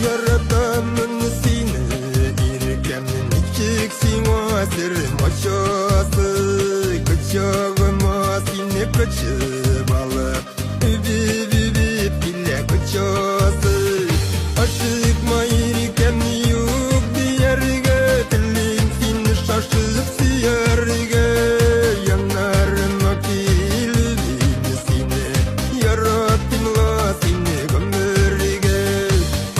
yaratanın seni irkemin içiksin vasırım aşağısı kaçağıma seni kaçıp alıp übüp bile kaçağısı aşıkma irkem yok diyerge dilim seni şaşıp siyerge yanarım akilbim seni yarattımla seni gömürge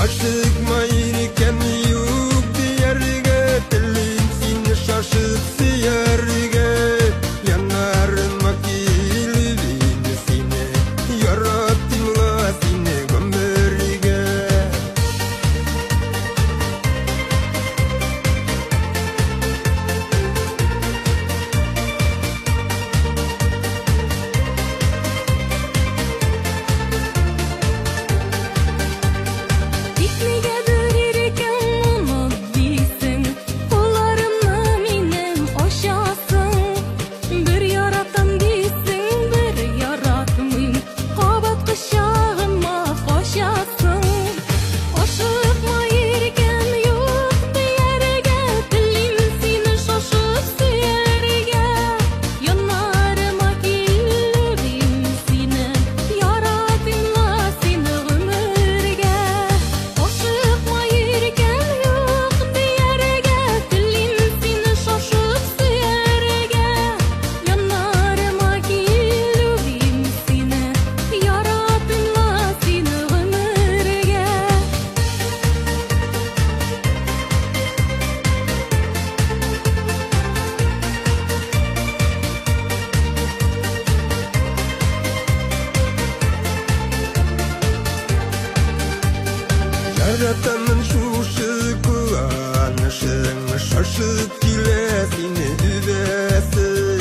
aşıkma irkem yok diyerge dilim seni şaşıp siyerge yanarım akilbim seni yarattımla seni gömürge Gitmegedir irken onu değilsin Kullarımla minem aşasın Bir yaratan değilsin bir yaratmayın Kabat kışağıma koşasın Aşıkma irken yok diyerge Dilim seni şaşıp siyerge Yanarıma kilbim seni Yaratımla seni ömürge Aşıkma irken yok diyerge Dilim seni şaşıp siyerge Yanarıma kilbim seni Yaratımla seni ömürge Yaratanın şuşu kullanışın şaşıp gile seni üvesin